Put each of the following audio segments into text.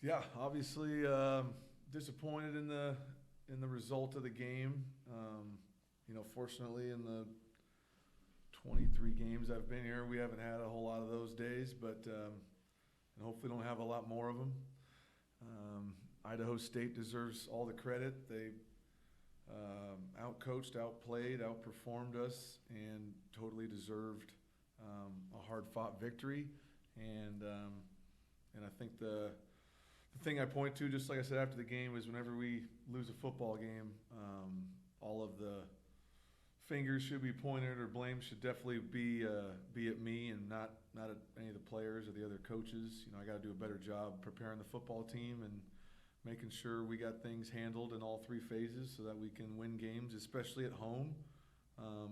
Yeah, obviously disappointed in the result of the game. Fortunately, in the 23 games I've been here, we haven't had a whole lot of those days, but and hopefully don't have a lot more of them. Idaho State deserves all the credit. They outcoached, outplayed, outperformed us, and totally deserved a hard-fought victory. And I think the thing I point to, just like I said after the game, is whenever we lose a football game, all of the fingers should be pointed, or blame should definitely be at me and not at any of the players or the other coaches. I got to do a better job preparing the football team and making sure we got things handled in all three phases so that we can win games, especially at home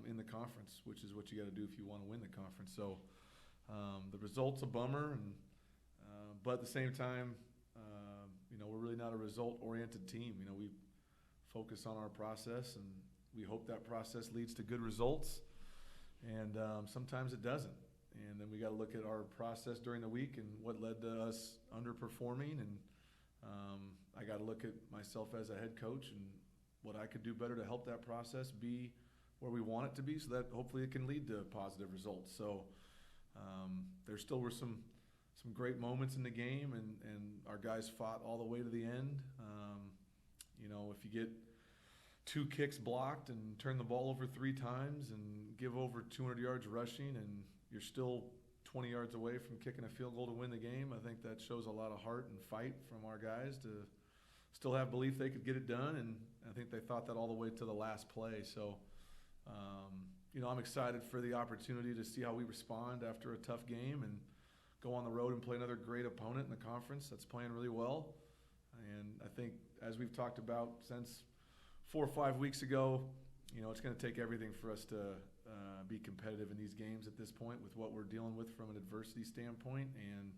in the conference, which is what you got to do if you want to win the conference. So the result's a bummer, but at the same time, we're really not a result-oriented team. We focus on our process, and we hope that process leads to good results. And sometimes it doesn't. And then we got to look at our process during the week and what led to us underperforming. And I got to look at myself as a head coach and what I could do better to help that process be where we want it to be, so that hopefully it can lead to positive results. So there still were some great moments in the game, and our guys fought all the way to the end. If you get 2 kicks blocked and turn the ball over 3 times and give over 200 yards rushing, and you're still 20 yards away from kicking a field goal to win the game, I think that shows a lot of heart and fight from our guys to still have belief they could get it done, and I think they thought that all the way to the last play. So, I'm excited for the opportunity to see how we respond after a tough game and go on the road and play another great opponent in the conference that's playing really well. And I think, as we've talked about since 4 or 5 weeks ago, it's going to take everything for us to be competitive in these games at this point with what we're dealing with from an adversity standpoint. And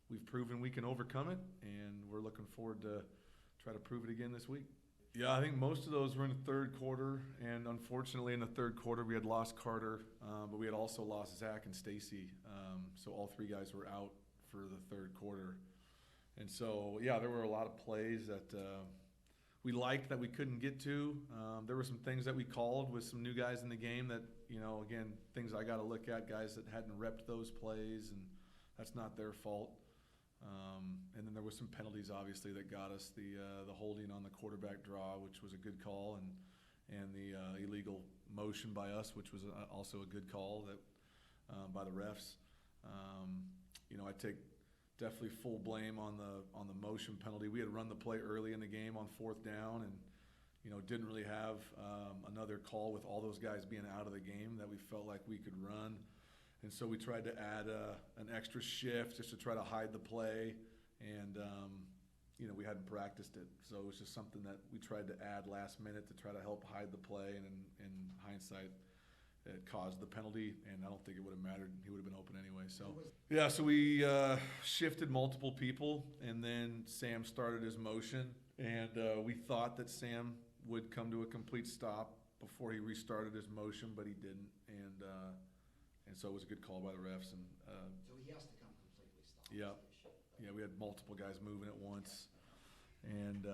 we've proven we can overcome it, and we're looking forward to try to prove it again this week. Yeah, I think most of those were in the third quarter, and unfortunately in the third quarter we had lost Carter, but we had also lost Zach and Stacy, so all 3 guys were out for the third quarter. And so, yeah, there were a lot of plays that we liked that we couldn't get to. There were some things that we called with some new guys in the game that, again, things I got to look at, guys that hadn't repped those plays, and that's not their fault. And then there were some penalties, obviously, that got us the holding on the quarterback draw, which was a good call, and the illegal motion by us, which was also a good call that by the refs. I take definitely full blame on the motion penalty. We had run the play early in the game on 4th down, and didn't really have another call with all those guys being out of the game that we felt like we could run. And so we tried to add an extra shift just to try to hide the play, and we hadn't practiced it. So it was just something that we tried to add last minute to try to help hide the play, and in hindsight, it caused the penalty, and I don't think it would have mattered. He would have been open anyway. So, yeah, so we shifted multiple people, and then Sam started his motion, and we thought that Sam would come to a complete stop before he restarted his motion, but he didn't, and so it was a good call by the refs. And so he has to come completely stopped. Yeah, we had multiple guys moving at once, and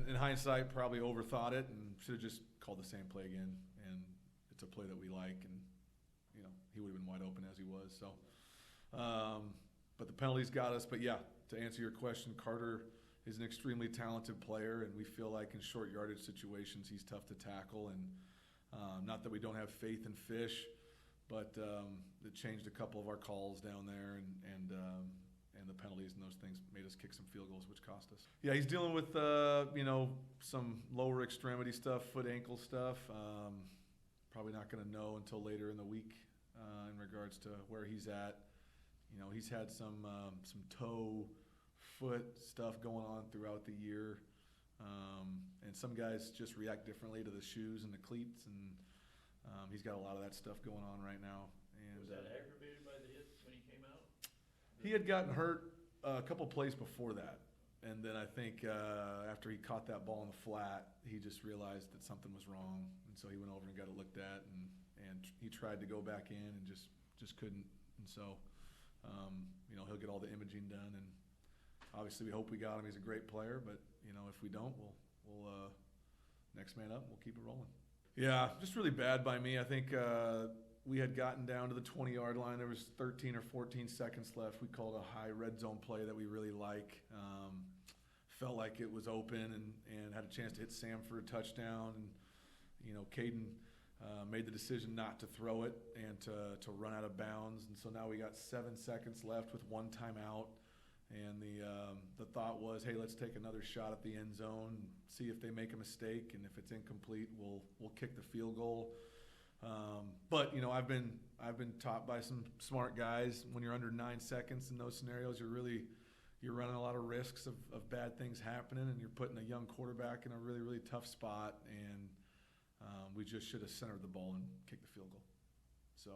in hindsight, probably overthought it and should have just called the same play again. And it's a play that we like, and he would have been wide open as he was. So, but the penalties got us. But yeah, to answer your question, Carter is an extremely talented player, and we feel like in short yardage situations he's tough to tackle. And not that we don't have faith in Fish, but it changed a couple of our calls down there, and the penalties and those things made us kick some field goals, which cost us. Yeah, he's dealing with some lower extremity stuff, foot ankle stuff. Probably not going to know until later in the week in regards to where he's at. He's had some toe, foot stuff going on throughout the year, and some guys just react differently to the shoes and the cleats, and he's got a lot of that stuff going on right now. And was that aggravated by the hit when he came out? He had gotten hurt a couple plays before that, and then I think after he caught that ball in the flat, he just realized that something was wrong, and so he went over and got it looked at, and he tried to go back in and just couldn't. And so he'll get all the imaging done, and obviously we hope we got him. He's a great player, but if we don't, we'll next man up. We'll keep it rolling. Yeah, just really bad by me. I think we had gotten down to the 20-yard line. There was 13 or 14 seconds left. We called a high red zone play that we really like. Felt like it was open and had a chance to hit Sam for a touchdown. And Caden made the decision not to throw it and to run out of bounds. And so now we got 7 seconds left with 1 timeout. And the thought was, hey, let's take another shot at the end zone, see if they make a mistake, and if it's incomplete, we'll kick the field goal. But I've been taught by some smart guys, when you're under 9 seconds in those scenarios, you're running a lot of risks of bad things happening, and you're putting a young quarterback in a really, really tough spot. And we just should have centered the ball and kicked the field goal. So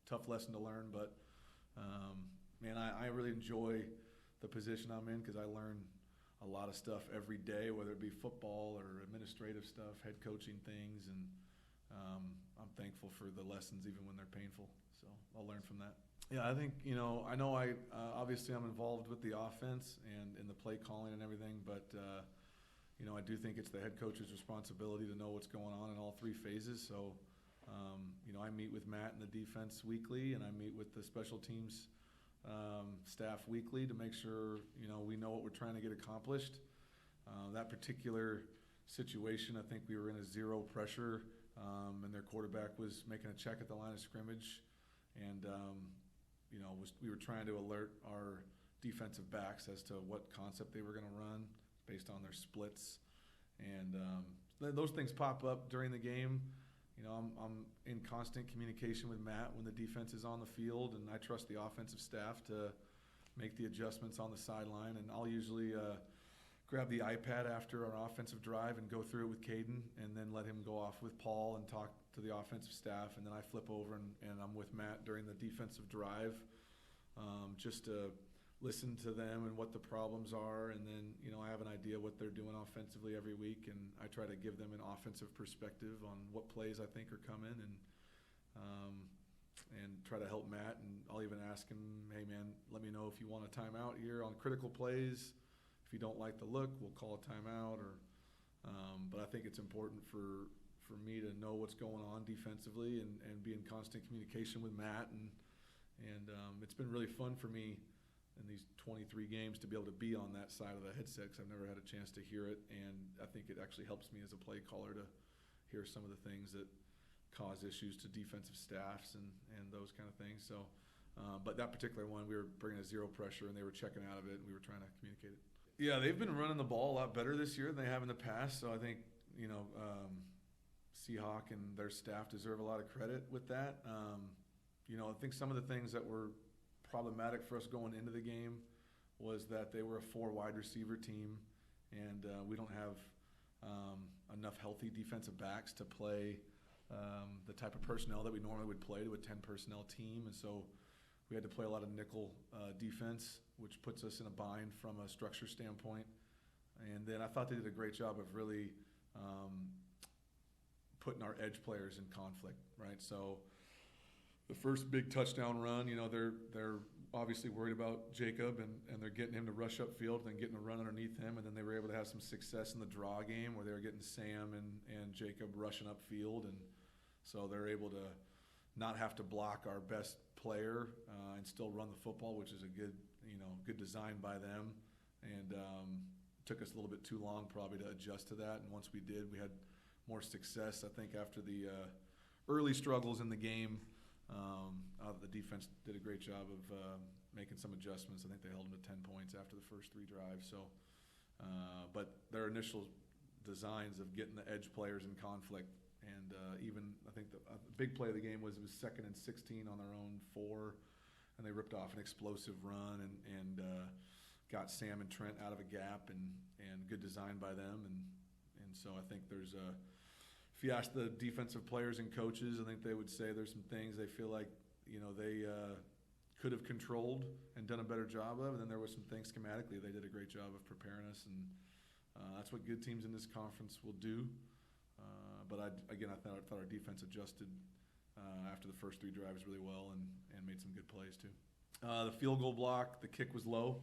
tough lesson to learn, but man, I really enjoy the position I'm in because I learn a lot of stuff every day, whether it be football or administrative stuff, head coaching things, and I'm thankful for the lessons even when they're painful. So I'll learn from that. Yeah, I think, I know obviously I'm involved with the offense and in the play calling and everything, but I do think it's the head coach's responsibility to know what's going on in all 3 phases. So, I meet with Matt and the defense weekly, and I meet with the special teams staff weekly to make sure we know what we're trying to get accomplished. That particular situation, I think we were in a 0 pressure, and their quarterback was making a check at the line of scrimmage, and we were trying to alert our defensive backs as to what concept they were going to run based on their splits, and those things pop up during the game. I'm in constant communication with Matt when the defense is on the field, and I trust the offensive staff to make the adjustments on the sideline. And I'll usually grab the iPad after our offensive drive and go through it with Caden, and then let him go off with Paul and talk to the offensive staff. And then I flip over and I'm with Matt during the defensive drive, just to listen to them and what the problems are. And then, I have an idea what they're doing offensively every week, and I try to give them an offensive perspective on what plays I think are coming, and try to help Matt. And I'll even ask him, hey man, let me know if you want a timeout here on critical plays. If you don't like the look, we'll call a timeout. But I think it's important for me to know what's going on defensively and be in constant communication with Matt. And it's been really fun for me in these 23 games to be able to be on that side of the headset, because I've never had a chance to hear it, and I think it actually helps me as a play caller to hear some of the things that cause issues to defensive staffs and those kind of things. So, but that particular one, we were bringing a 0 pressure, and they were checking out of it, and we were trying to communicate it. Yeah, they've been running the ball a lot better this year than they have in the past, so I think, Seahawk and their staff deserve a lot of credit with that. I think some of the things that were problematic for us going into the game was that they were a 4 wide receiver team, and we don't have enough healthy defensive backs to play the type of personnel that we normally would play to a 10 personnel team. And so we had to play a lot of nickel defense, which puts us in a bind from a structure standpoint. And then I thought they did a great job of really putting our edge players in conflict, right? So the first big touchdown run, they're obviously worried about Jacob, and they're getting him to rush upfield and then getting a run underneath him. And then they were able to have some success in the draw game where they were getting Sam and Jacob rushing upfield. And so they're able to not have to block our best player and still run the football, which is a good design by them. And took us a little bit too long probably to adjust to that. And once we did, we had more success. I think after the early struggles in the game, the defense did a great job of making some adjustments. I think they held them to 10 points after the first 3 drives. So, but their initial designs of getting the edge players in conflict, and even I think the big play of the game was it was 2nd and 16 on their own 4, and they ripped off an explosive run and got Sam and Trent out of a gap, and good design by them. And so I think there's if you ask the defensive players and coaches, I think they would say there's some things they feel like they could have controlled and done a better job of. And then there were some things schematically they did a great job of preparing us, and that's what good teams in this conference will do. But I thought our defense adjusted after the first 3 drives really well and made some good plays too. The field goal block, the kick was low.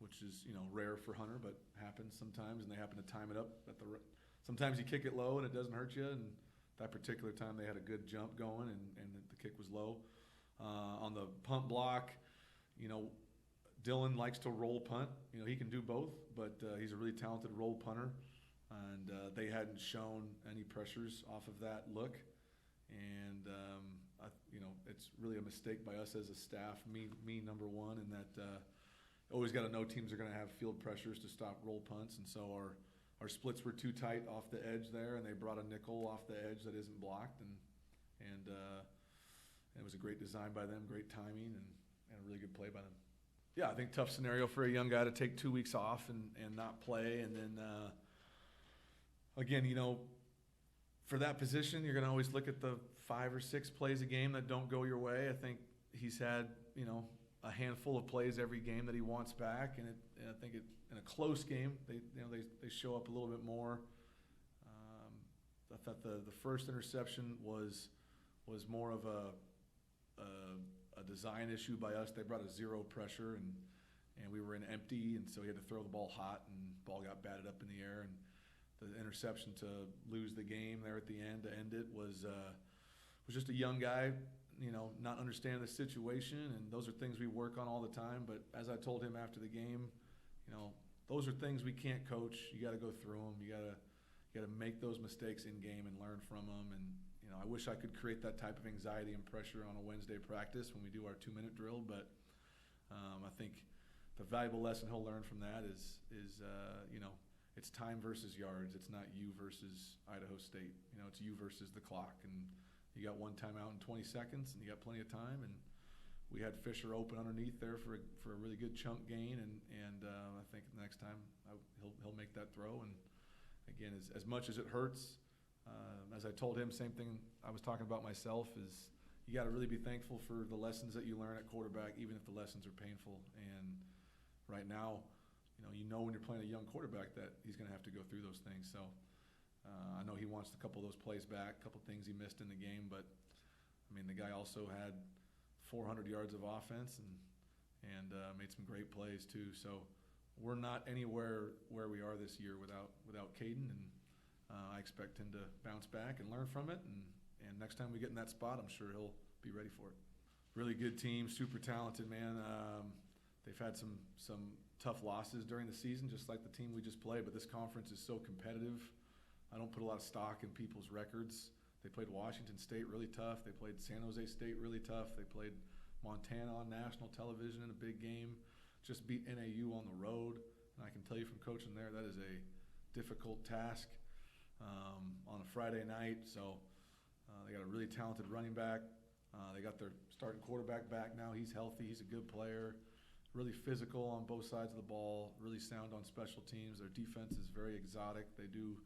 which is, rare for Hunter, but happens sometimes, and they happen to time it up at sometimes you kick it low and it doesn't hurt you, and that particular time they had a good jump going, and the kick was low. On the punt block, Dylan likes to roll punt. He can do both, but he's a really talented roll punter, and they hadn't shown any pressures off of that look, and it's really a mistake by us as a staff, me number one, in that always got to know teams are going to have field pressures to stop roll punts, and so our splits were too tight off the edge there, and they brought a nickel off the edge that isn't blocked, and it was a great design by them, great timing, and a really good play by them. Yeah, I think tough scenario for a young guy to take 2 weeks off and not play, and then again, for that position, you're going to always look at the 5 or 6 plays a game that don't go your way. I think he's had a handful of plays every game that he wants back, and I think in a close game they show up a little bit more. I thought the first interception was more of a design issue by us. They brought a zero pressure, and we were in empty, and so he had to throw the ball hot, and the ball got batted up in the air, and the interception to lose the game there at the end to end it was just a young guy, not understanding the situation, and those are things we work on all the time. But as I told him after the game, those are things we can't coach. You got to go through them. You got to make those mistakes in game and learn from them. And I wish I could create that type of anxiety and pressure on a Wednesday practice when we do our 2-minute drill. But I think the valuable lesson he'll learn from that is it's time versus yards. It's not you versus Idaho State. It's you versus the clock. And you got one timeout in 20 seconds, and you got plenty of time. And we had Fisher open underneath there for a really good chunk gain. And I think the next time he'll make that throw. And again, as much as it hurts, as I told him, same thing I was talking about myself, is you got to really be thankful for the lessons that you learn at quarterback, even if the lessons are painful. And right now, when you're playing a young quarterback that he's going to have to go through those things. So I know he wants a couple of those plays back, a couple of things he missed in the game, but the guy also had 400 yards of offense and made some great plays too. So we're not anywhere where we are this year without Caden, and I expect him to bounce back and learn from it. And next time we get in that spot, I'm sure he'll be ready for it. Really good team, super talented, man. They've had some tough losses during the season, just like the team we just played, but this conference is so competitive. I don't put a lot of stock in people's records. They played Washington State really tough. They played San Jose State really tough. They played Montana on national television in a big game. Just beat NAU on the road. And I can tell you from coaching there, that is a difficult task on a Friday night. So they got a really talented running back. They got their starting quarterback back now. He's healthy. He's a good player. Really physical on both sides of the ball. Really sound on special teams. Their defense is very exotic. They do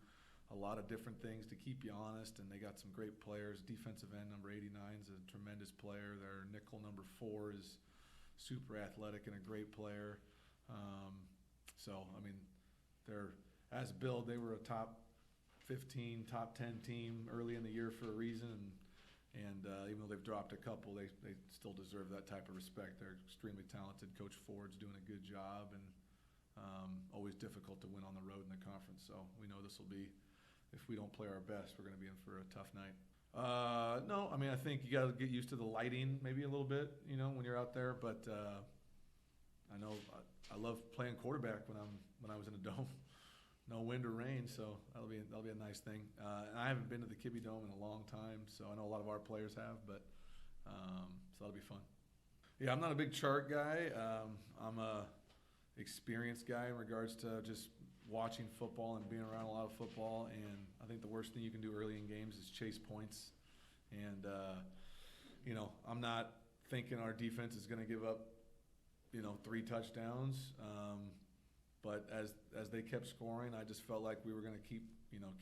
a lot of different things to keep you honest, and they got some great players. Defensive end number 89 is a tremendous player. Their nickel number 4 is super athletic and a great player. They're as billed, they were a top 15, top 10 team early in the year for a reason, and even though they've dropped a couple, they still deserve that type of respect. They're extremely talented. Coach Ford's doing a good job, and always difficult to win on the road in the conference. So we know this will be, if we don't play our best, we're going to be in for a tough night. No, I think you got to get used to the lighting maybe a little bit, when you're out there. But I know I love playing quarterback when I was in a dome. No wind or rain, so that'll be a nice thing. And I haven't been to the Kibbe Dome in a long time, so I know a lot of our players have, but so that'll be fun. Yeah, I'm not a big chart guy. I'm a experienced guy in regards to just watching football and being around a lot of football. And I think the worst thing you can do early in games is chase points. And I'm not thinking our defense is going to give up 3 touchdowns. But as they kept scoring, I just felt like we were going to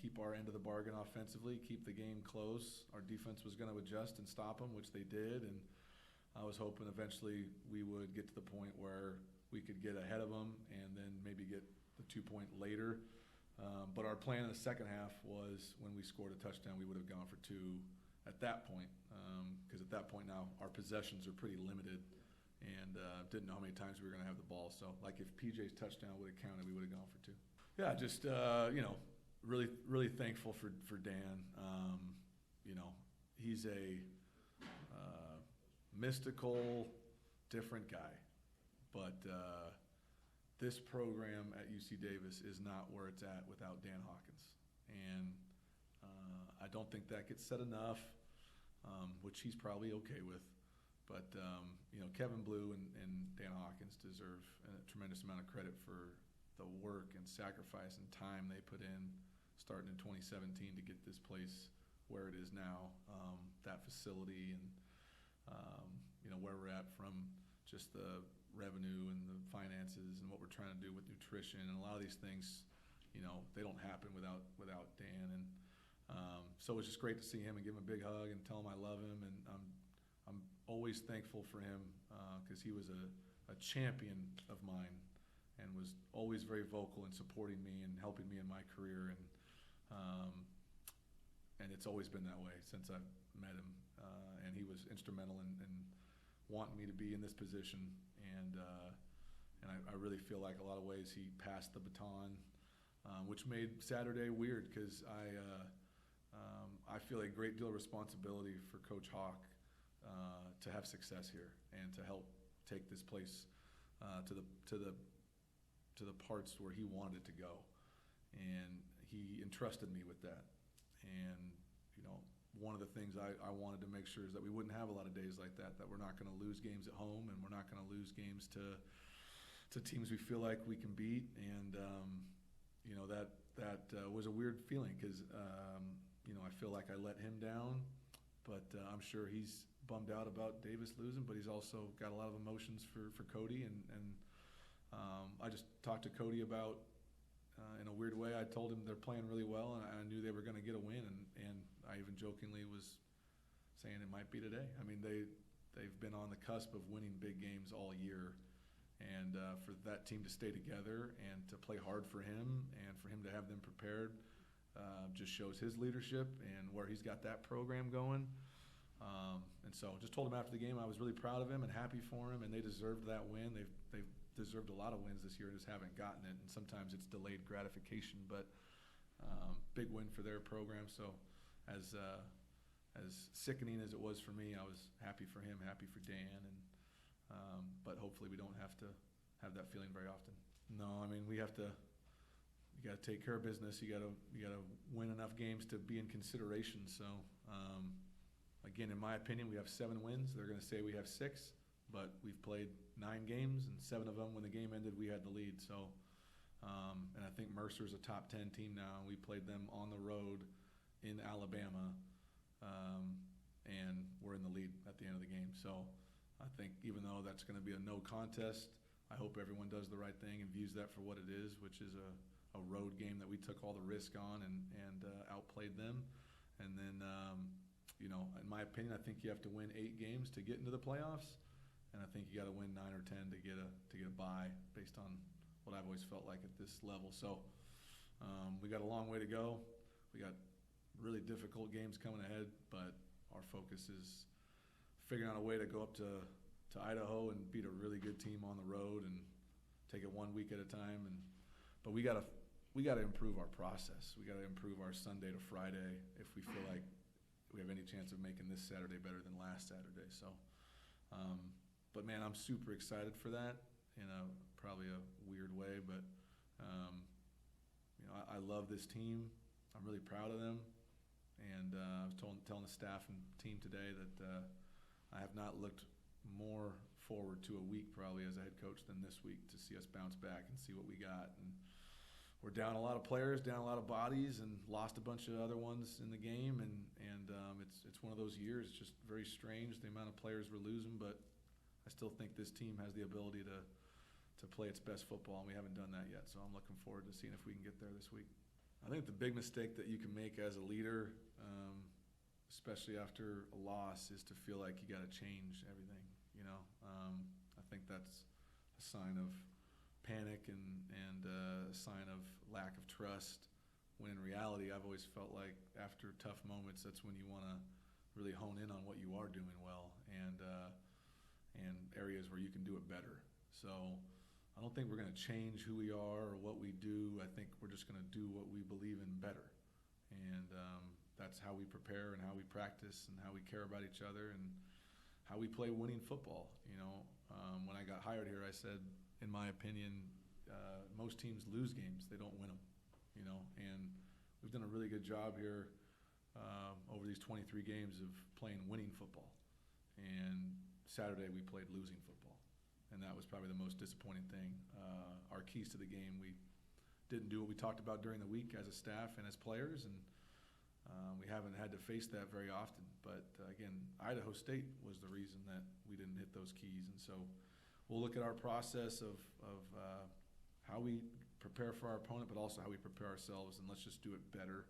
keep our end of the bargain offensively, keep the game close. Our defense was going to adjust and stop them, which they did. And I was hoping eventually we would get to the point where we could get ahead of them and then maybe get the 2-point later. But our plan in the second half was when we scored a touchdown, we would have gone for 2 at that point. Because at that point now, our possessions are pretty limited. and didn't know how many times we were going to have the ball. So, like, if PJ's touchdown would have counted, we would have gone for 2. Yeah, just really, really thankful for Dan. He's a mystical, different guy, but this program at UC Davis is not where it's at without Dan Hawkins, and I don't think that gets said enough, which he's probably okay with. But Kevin Blue and Dan Hawkins deserve a tremendous amount of credit for the work and sacrifice and time they put in starting in 2017 to get this place where it is now, that facility and where we're at from just the revenue and the finances and what we're trying to do with nutrition and a lot of these things, they don't happen without Dan. And so it's just great to see him and give him a big hug and tell him I love him. And I'm always thankful for him because he was a champion of mine and was always very vocal in supporting me and helping me in my career. And it's always been that way since I've met him. And he was instrumental in wanting me to be in this position. And I really feel like a lot of ways he passed the baton, which made Saturday weird because I feel a great deal of responsibility for Coach Hawk to have success here and to help take this place to the parts where he wanted it to go. And he entrusted me with that. And one of the things I wanted to make sure is that we wouldn't have a lot of days like that we're not going to lose games at home and we're not going to lose games to teams we feel like we can beat. And that was a weird feeling because I feel like I let him down, but I'm sure he's bummed out about Davis losing, but he's also got a lot of emotions for Cody. And I just talked to Cody about, in a weird way, I told him they're playing really well, and I knew they were going to get a win, and I even jokingly was saying it might be today. I mean, they've been on the cusp of winning big games all year, and for that team to stay together and to play hard for him and for him to have them prepared just shows his leadership and where he's got that program going. And so just told him after the game I was really proud of him and happy for him, and they deserved that win. They've deserved a lot of wins this year, just haven't gotten it, and sometimes it's delayed gratification, but big win for their program. So as sickening as it was for me, I was happy for him, happy for Dan, and but hopefully we don't have to have that feeling very often. No, I mean, you got to take care of business. You got to win enough games to be in consideration. So again, in my opinion, we have 7 wins. They're going to say we have 6. But we've played 9 games, and 7 of them, when the game ended, we had the lead. So, and I think Mercer's a top 10 team now, and we played them on the road in Alabama, and we're in the lead at the end of the game. So I think even though that's going to be a no contest, I hope everyone does the right thing and views that for what it is, which is a road game that we took all the risk on and outplayed them. And then, in my opinion, I think you have to win 8 games to get into the playoffs. And I think you got to win 9 or 10 to get a bye based on what I've always felt like at this level. So we got a long way to go. We got really difficult games coming ahead, but our focus is figuring out a way to go up to Idaho and beat a really good team on the road and take it 1 week at a time. But we got to improve our process. We got to improve our Sunday to Friday if we feel like we have any chance of making this Saturday better than last Saturday. So. But man, I'm super excited for that in probably a weird way. But I love this team. I'm really proud of them, and I was telling the staff and team today that I have not looked more forward to a week probably as a head coach than this week to see us bounce back and see what we got. And we're down a lot of players, down a lot of bodies, and lost a bunch of other ones in the game. And it's one of those years. It's just very strange the amount of players we're losing, but I still think this team has the ability to play its best football, and we haven't done that yet. So I'm looking forward to seeing if we can get there this week. I think the big mistake that you can make as a leader, especially after a loss, is to feel like you got to change everything. I think that's a sign of panic and a sign of lack of trust. When in reality, I've always felt like after tough moments, that's when you want to really hone in on what you are doing well. and areas where you can do it better. So I don't think we're going to change who we are or what we do. I think we're just going to do what we believe in better. And that's how we prepare and how we practice and how we care about each other and how we play winning football. When I got hired here, I said, in my opinion, most teams lose games. They don't win them, and we've done a really good job here over these 23 games of playing winning football. And Saturday we played losing football, and that was probably the most disappointing thing. Our keys to the game, we didn't do what we talked about during the week as a staff and as players, and we haven't had to face that very often. But again, Idaho State was the reason that we didn't hit those keys, and so we'll look at our process of how we prepare for our opponent, but also how we prepare ourselves, and let's just do it better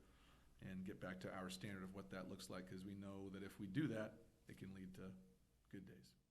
and get back to our standard of what that looks like, because we know that if we do that, it can lead to good days.